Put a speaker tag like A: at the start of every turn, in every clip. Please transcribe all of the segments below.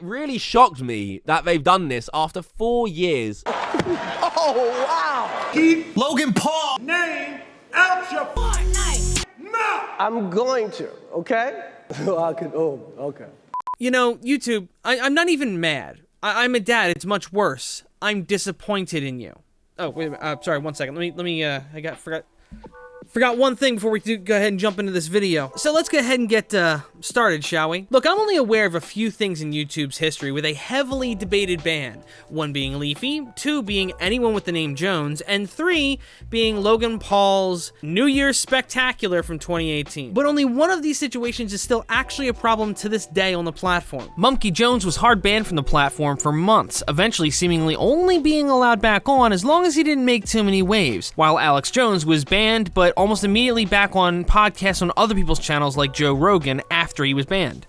A: really shocked me that they've done this after 4 years.
B: Oh, wow.
C: Keep Logan Paul name out your Fortnite mouth.
B: I'm going to, okay? Okay.
D: You know, YouTube, I'm not even mad. I'm a dad. It's much worse. I'm disappointed in you. Oh, wait a minute. Sorry, 1 second. Let me, forgot one thing before we go ahead and jump into this video. So let's go ahead and get started, shall we? Look, I'm only aware of a few things in YouTube's history with a heavily debated ban. 1 being Leafy, 2 being anyone with the name Jones, and 3 being Logan Paul's New Year's Spectacular from 2018. But only one of these situations is still actually a problem to this day on the platform. Monkey Jones was hard banned from the platform for months, eventually seemingly only being allowed back on as long as he didn't make too many waves, while Alex Jones was banned but almost immediately back on podcasts on other people's channels like Joe Rogan after he was banned.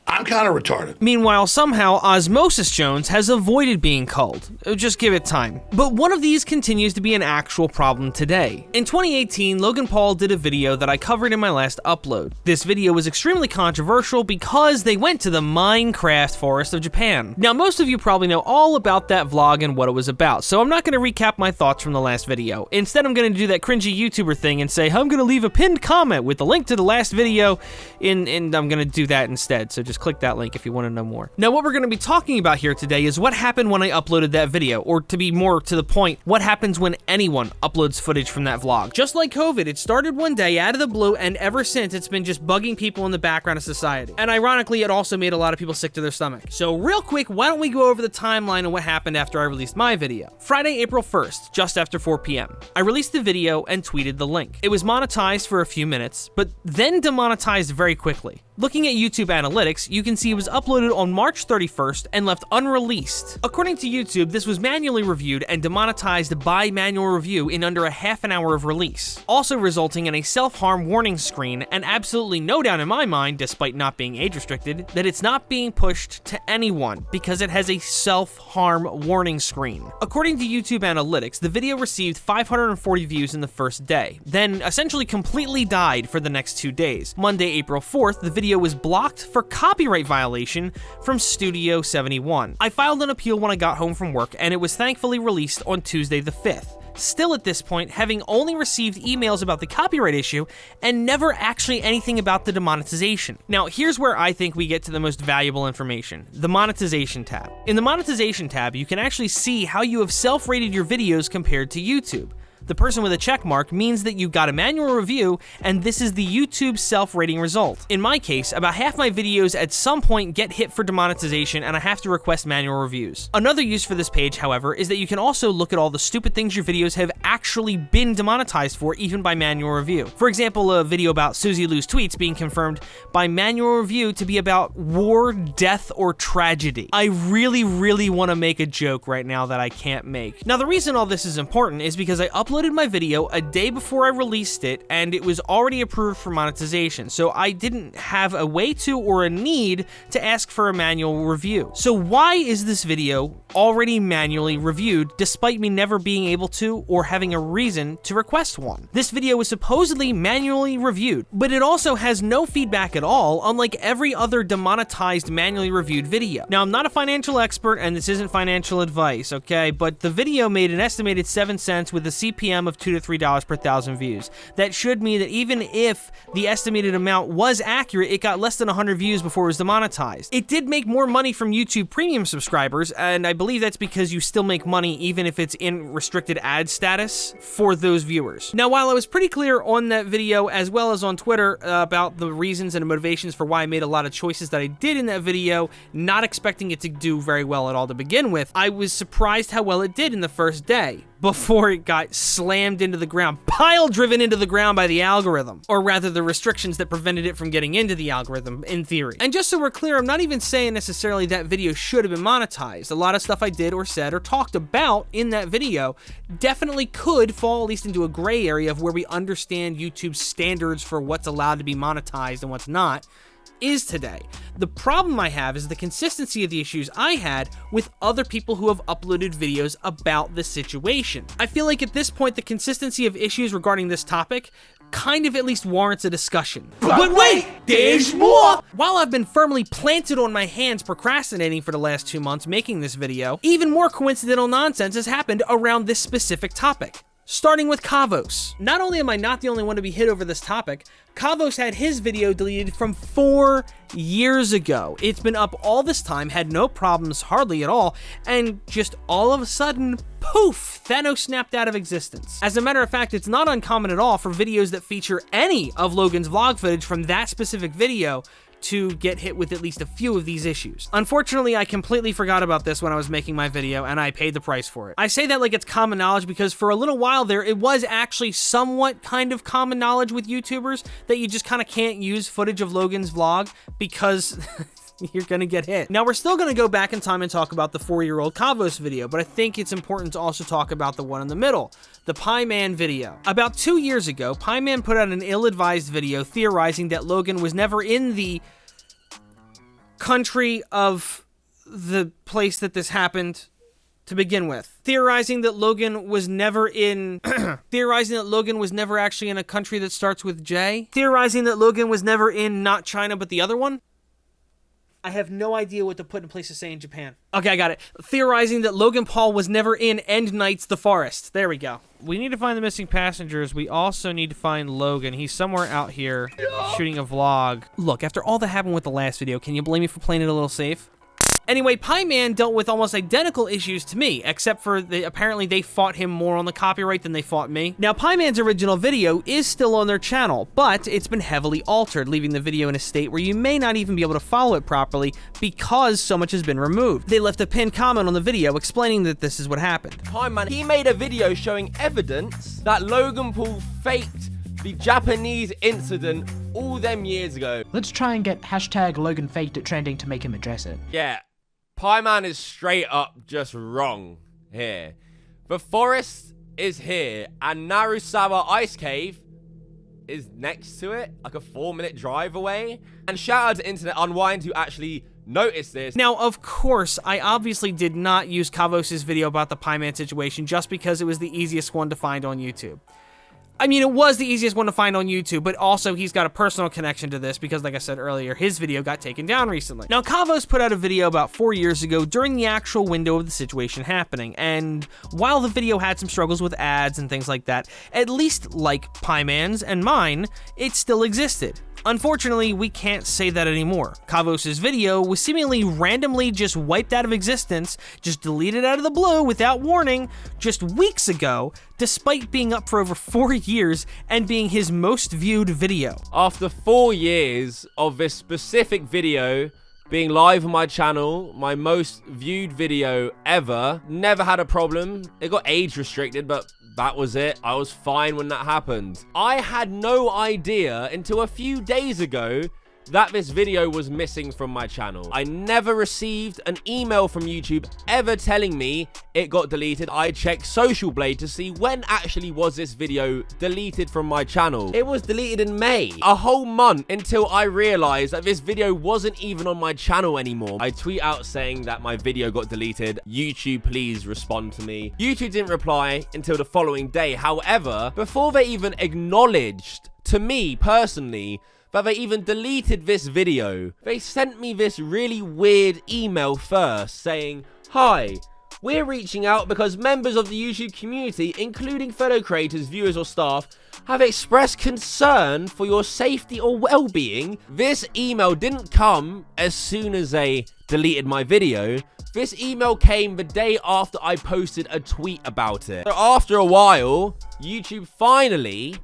E: I'm kind of retarded.
D: Meanwhile, somehow, Osmosis Jones has avoided being culled. Just give it time. But one of these continues to be an actual problem today. In 2018, Logan Paul did a video that I covered in my last upload. This video was extremely controversial because they went to the Minecraft forest of Japan. Now, most of you probably know all about that vlog and what it was about, so I'm not going to recap my thoughts from the last video. Instead, I'm going to do that cringy YouTuber thing and say, I'm going to leave a pinned comment with the link to the last video, and I'm going to do that instead, so just click that link if you want to know more. Now, what we're going to be talking about here today is what happened when I uploaded that video, or to be more to the point, what happens when anyone uploads footage from that vlog. Just like COVID, it started one day out of the blue, and ever since, it's been just bugging people in the background of society. And ironically, it also made a lot of people sick to their stomach. So real quick, why don't we go over the timeline of what happened after I released my video. Friday, April 1st, just after 4 p.m. I released the video and tweeted the link. It was monetized for a few minutes, but then demonetized very quickly. Looking at YouTube analytics, you can see it was uploaded on March 31st and left unreleased. According to YouTube, this was manually reviewed and demonetized by manual review in under a half an hour of release, also resulting in a self-harm warning screen and absolutely no doubt in my mind, despite not being age restricted, that it's not being pushed to anyone because it has a self-harm warning screen. According to YouTube analytics, the video received 540 views in the first day, then essentially completely died for the next 2 days. Monday, April 4th, the video was blocked for copyright violation from Studio 71. I filed an appeal when I got home from work, and it was thankfully released on Tuesday the 5th. Still at this point, having only received emails about the copyright issue and never actually anything about the demonetization. Now, here's where I think we get to the most valuable information, the monetization tab. In the monetization tab, you can actually see how you have self-rated your videos compared to YouTube. The person with a check mark means that you got a manual review, and this is the YouTube self-rating result. In my case, about half my videos at some point get hit for demonetization, and I have to request manual reviews. Another use for this page, however, is that you can also look at all the stupid things your videos have actually been demonetized for, even by manual review. For example, a video about Susie Lou's tweets being confirmed by manual review to be about war, death, or tragedy. I really want to make a joke right now that I can't make. Now, the reason all this is important is because I uploaded my video a day before I released it, and it was already approved for monetization, so I didn't have a way to or a need to ask for a manual review. So why is this video already manually reviewed despite me never being able to or having a reason to request one? This video was supposedly manually reviewed, but it also has no feedback at all, unlike every other demonetized manually reviewed video. Now, I'm not a financial expert, and this isn't financial advice, okay, but the video made an estimated 7 cents with a CPM of $2 to $3 per 1,000 views. That should mean that even if the estimated amount was accurate, it got less than 100 views before it was demonetized. It did make more money from YouTube Premium subscribers, and I believe that's because you still make money even if it's in restricted ad status for those viewers. Now, while I was pretty clear on that video as well as on Twitter about the reasons and motivations for why I made a lot of choices that I did in that video, not expecting it to do very well at all to begin with, I was surprised how well it did in the first day, before it got slammed into the ground, pile-driven into the ground by the algorithm, or rather the restrictions that prevented it from getting into the algorithm, in theory. And just so we're clear, I'm not even saying necessarily that video should have been monetized. A lot of stuff I did or said or talked about in that video definitely could fall at least into a gray area of where we understand YouTube's standards for what's allowed to be monetized and what's not is today. The problem I have is the consistency of the issues I had with other people who have uploaded videos about this situation. I feel like at this point, the consistency of issues regarding this topic kind of at least warrants a discussion. But wait, there's more! While I've been firmly planted on my hands procrastinating for the last 2 months making this video, even more coincidental nonsense has happened around this specific topic. Starting with Kavos. Not only am I not the only one to be hit over this topic, Kavos had his video deleted from 4 years ago. It's been up all this time, had no problems hardly at all, and just all of a sudden, poof, Thanos snapped out of existence. As a matter of fact, it's not uncommon at all for videos that feature any of Logan's vlog footage from that specific video to get hit with at least a few of these issues. Unfortunately, I completely forgot about this when I was making my video, and I paid the price for it. I say that like it's common knowledge because for a little while there, it was actually somewhat kind of common knowledge with YouTubers that you just kind of can't use footage of Logan's vlog because you're gonna get hit. Now, we're still gonna go back in time and talk about the 4-year-old Kavos video, but I think it's important to also talk about the one in the middle, the Pie Man video. About 2 years ago, Pie Man put out an ill-advised video theorizing that Logan was never in the country of the place that this happened to begin with. Theorizing that Logan was never in... theorizing that Logan was never actually in a country that starts with J. Theorizing that Logan was never in not China but the other one. I have no idea what to put in place to say in Japan. Okay, I got it. Theorizing that Logan Paul was never in End Nights the Forest. There we go. We need to find the missing passengers. We also need to find Logan. He's somewhere out here shooting a vlog. Look, after all that happened with the last video, can you blame me for playing it a little safe? Anyway, Pie Man dealt with almost identical issues to me, except for apparently they fought him more on the copyright than they fought me. Now, Pie Man's original video is still on their channel, but it's been heavily altered, leaving the video in a state where you may not even be able to follow it properly because so much has been removed. They left a pinned comment on the video explaining that this is what happened.
A: Pie Man, he made a video showing evidence that Logan Paul faked the Japanese incident all them years ago.
F: Let's try and get hashtag Logan faked it trending to make him address it.
A: Yeah. Pie Man is straight up just wrong here. The forest is here, and Narusawa Ice Cave is next to it, like a 4-minute drive away. And shout out to Internet Unwind who actually noticed this.
D: Now, of course, I obviously did not use Kavos' video about the Pie Man situation just because it was the easiest one to find on YouTube. I mean, it was the easiest one to find on YouTube, but also he's got a personal connection to this because, like I said earlier, his video got taken down recently. Now, Kavos put out a video about 4 years ago during the actual window of the situation happening, and while the video had some struggles with ads and things like that, at least like Pie Man's and mine, it still existed. Unfortunately, we can't say that anymore. Kavos' video was seemingly randomly just wiped out of existence, just deleted out of the blue without warning, just weeks ago, despite being up for over 4 years and being his most viewed video.
A: After 4 years of this specific video being live on my channel, my most viewed video ever, never had a problem. It got age restricted, but that was it. I was fine when that happened. I had no idea until a few days ago that this video was missing from my channel. I never received an email from YouTube ever telling me it got deleted. I checked Social Blade to see when actually was this video deleted from my channel. It was deleted in May, a whole month until I realized that this video wasn't even on my channel anymore. I tweet out saying that my video got deleted. YouTube, please respond to me. YouTube didn't reply until the following day. However, before they even acknowledged to me personally that they even deleted this video, they sent me this really weird email first saying, "Hi, we're reaching out because members of the YouTube community, including fellow creators, viewers or staff, have expressed concern for your safety or well-being." This email didn't come as soon as they deleted my video. This email came the day after I posted a tweet about it. So after a while, YouTube finally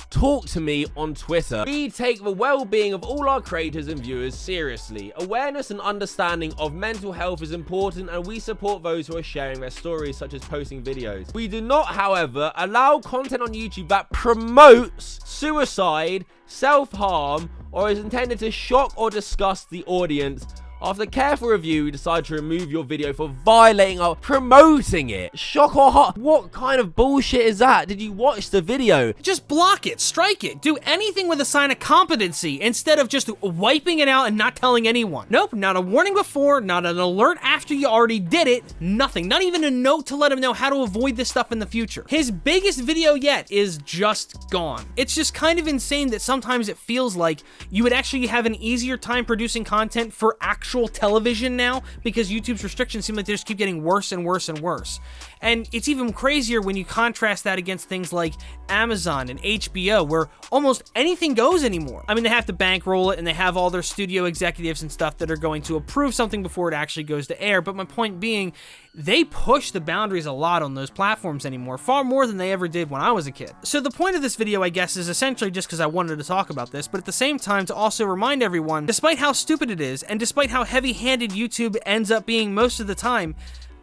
A: talk to me on Twitter. We take the well-being of all our creators and viewers seriously. Awareness and understanding of mental health is important, and we support those who are sharing their stories, such as posting videos. We do not, however, allow content on YouTube that promotes suicide, self-harm, or is intended to shock or disgust the audience. After careful review, we decided to remove your video for violating or promoting it. Shock or hot? What kind of bullshit is that? Did you watch the video?
D: Just block it, strike it, do anything with a sign of competency instead of just wiping it out and not telling anyone. Nope, not a warning before, not an alert after you already did it, nothing. Not even a note to let him know how to avoid this stuff in the future. His biggest video yet is just gone. It's just kind of insane that sometimes it feels like you would actually have an easier time producing content for actual television now because YouTube's restrictions seem like they just keep getting worse and worse and worse. And it's even crazier when you contrast that against things like Amazon and HBO, where almost anything goes anymore. I mean, they have to bankroll it and they have all their studio executives and stuff that are going to approve something before it actually goes to air. But my point being, they push the boundaries a lot on those platforms anymore, far more than they ever did when I was a kid. So the point of this video, I guess, is essentially just because I wanted to talk about this, but at the same time to also remind everyone, despite how stupid it is, and despite how heavy-handed YouTube ends up being most of the time,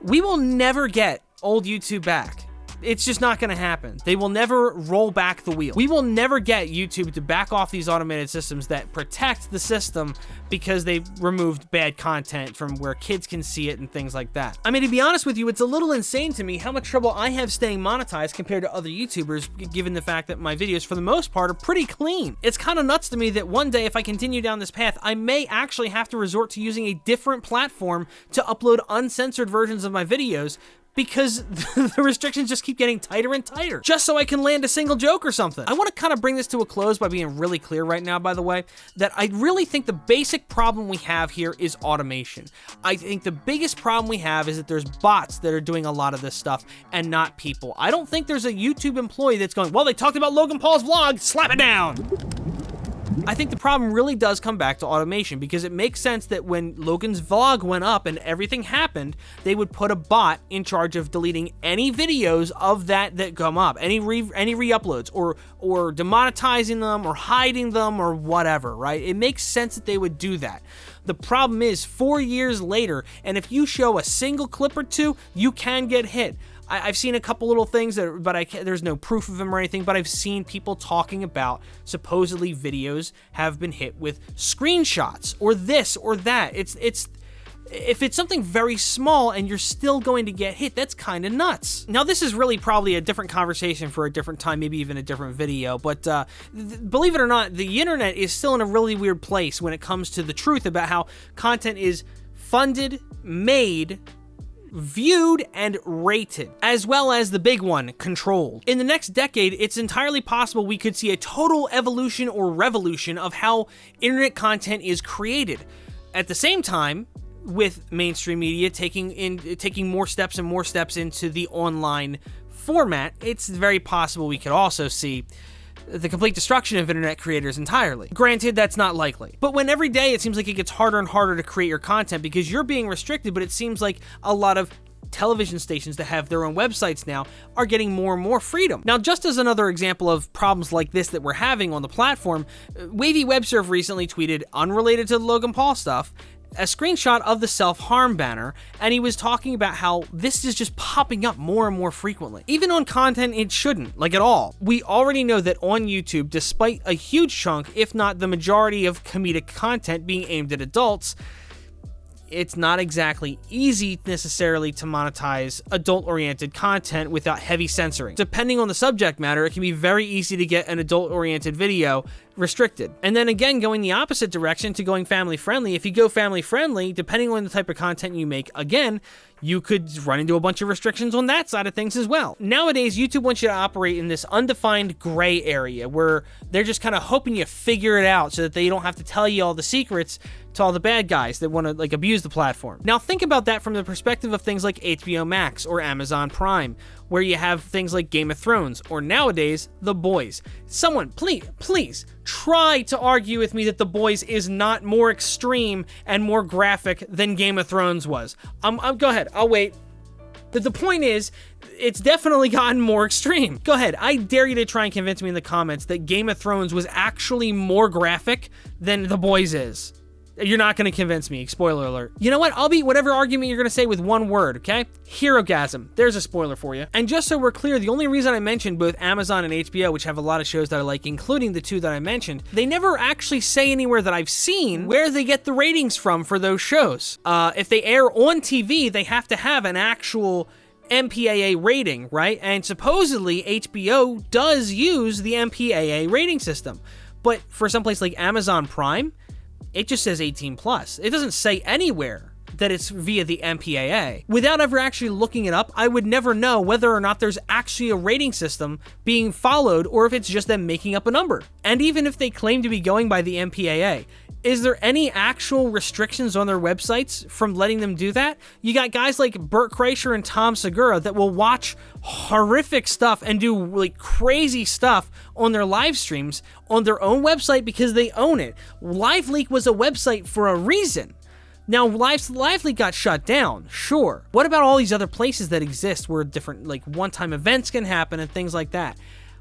D: we will never get old YouTube back. It's just not going to happen. They will never roll back the wheel. We will never get YouTube to back off these automated systems that protect the system because they've removed bad content from where kids can see it and things like that. I mean, to be honest with you, it's a little insane to me how much trouble I have staying monetized compared to other YouTubers, given the fact that my videos, for the most part, are pretty clean. It's kind of nuts to me that one day, if I continue down this path, I may actually have to resort to using a different platform to upload uncensored versions of my videos, because the restrictions just keep getting tighter and tighter, just so I can land a single joke or something. I want to kind of bring this to a close by being really clear right now, by the way, that I really think the basic problem we have here is automation. I think the biggest problem we have is that there's bots that are doing a lot of this stuff and not people. I don't think there's a YouTube employee that's going, well, they talked about Logan Paul's vlog, slap it down. I think the problem really does come back to automation, because it makes sense that when Logan's vlog went up and everything happened, they would put a bot in charge of deleting any videos of that come up, any re-uploads, or demonetizing them, or hiding them, or whatever, right? It makes sense that they would do that. The problem is 4 years later, and if you show a single clip or two, you can get hit. I've seen a couple little things, there's no proof of them or anything, but I've seen people talking about supposedly videos have been hit with screenshots or this or that. If it's something very small and you're still going to get hit, that's kind of nuts. Now, this is really probably a different conversation for a different time, maybe even a different video, but believe it or not, the internet is still in a really weird place when it comes to the truth about how content is funded, made, viewed, and rated, as well as the big one, controlled. In the next decade, it's entirely possible we could see a total evolution or revolution of how internet content is created. At the same time, with mainstream media taking more steps and more steps into the online format, it's very possible we could also see the complete destruction of internet creators entirely. Granted, that's not likely. But when every day it seems like it gets harder and harder to create your content because you're being restricted, but it seems like a lot of television stations that have their own websites now are getting more and more freedom. Now, just as another example of problems like this that we're having on the platform, Wavy WebServe recently tweeted, unrelated to the Logan Paul stuff, a screenshot of the self-harm banner, and he was talking about how this is just popping up more and more frequently. Even on content it shouldn't, like at all. We already know that on YouTube, despite a huge chunk, if not the majority of comedic content being aimed at adults, it's not exactly easy necessarily to monetize adult-oriented content without heavy censoring. Depending on the subject matter, it can be very easy to get an adult-oriented video restricted. And then again, going the opposite direction to going family-friendly, if you go family-friendly, depending on the type of content you make, again, you could run into a bunch of restrictions on that side of things as well. Nowadays, YouTube wants you to operate in this undefined gray area where they're just kind of hoping you figure it out so that they don't have to tell you all the secrets to all the bad guys that want to like abuse the platform. Now think about that from the perspective of things like HBO Max or Amazon Prime, where you have things like Game of Thrones, or nowadays, The Boys. Someone, please, try to argue with me that The Boys is not more extreme and more graphic than Game of Thrones was. Go ahead, I'll wait. But the point is, it's definitely gotten more extreme. Go ahead, I dare you to try and convince me in the comments that Game of Thrones was actually more graphic than The Boys is. You're not going to convince me. Spoiler alert. You know what? I'll beat whatever argument you're going to say with one word, okay? Herogasm. There's a spoiler for you. And just so we're clear, the only reason I mentioned both Amazon and HBO, which have a lot of shows that I like, including the two that I mentioned, they never actually say anywhere that I've seen where they get the ratings from for those shows. If they air on TV, they have to have an actual MPAA rating, right? And supposedly HBO does use the MPAA rating system. But for someplace like Amazon Prime, it just says 18 plus. It doesn't say anywhere that it's via the MPAA. Without ever actually looking it up, I would never know whether or not there's actually a rating system being followed or if it's just them making up a number. And even if they claim to be going by the MPAA, is there any actual restrictions on their websites from letting them do that? You got guys like Bert Kreischer and Tom Segura that will watch horrific stuff and do like crazy stuff on their live streams on their own website because they own it. LiveLeak was a website for a reason. Now, LiveLeak got shut down, sure. What about all these other places that exist where different like one-time events can happen and things like that?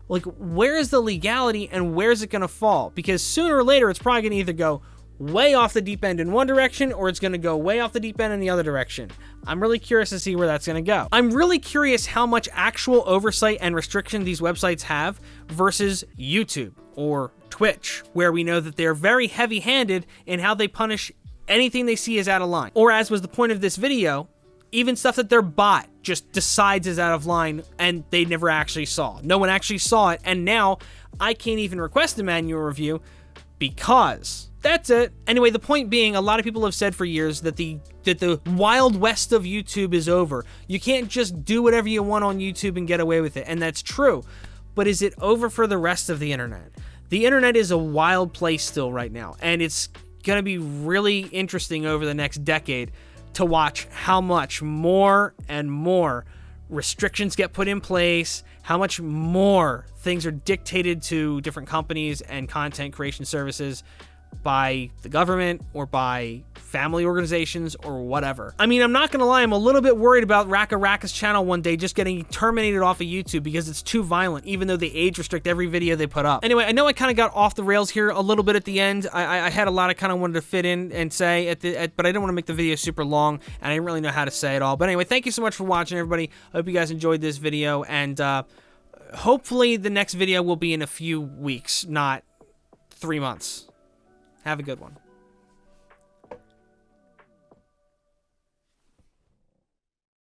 D: Like, where is the legality and where is it going to fall? Because sooner or later, it's probably going to either go way off the deep end in one direction or it's going to go way off the deep end in the other direction. I'm really curious to see where that's going to go. I'm really curious how much actual oversight and restriction these websites have versus YouTube or Twitch, where we know that they're very heavy-handed in how they punish anything they see as out of line. Or as was the point of this video, even stuff that their bot just decides is out of line and they never actually saw. No one actually saw it, and now I can't even request a manual review because that's it. Anyway, the point being, a lot of people have said for years that the wild west of YouTube is over. You can't just do whatever you want on YouTube and get away with it, and that's true. But is it over for the rest of the internet? The internet is a wild place still right now, and it's going to be really interesting over the next decade to watch how much more and more restrictions get put in place, how much more things are dictated to different companies and content creation services by the government or by family organizations or whatever. I mean, I'm not gonna lie, I'm a little bit worried about Raka's channel one day just getting terminated off of YouTube because it's too violent, even though they age restrict every video they put up. Anyway, I know I kind of got off the rails here a little bit at the end. I had a lot I kind of wanted to fit in and say, but I didn't want to make the video super long, and I didn't really know how to say it all. But anyway, thank you so much for watching, everybody. I hope you guys enjoyed this video, and hopefully the next video will be in a few weeks, not 3 months. Have a good one.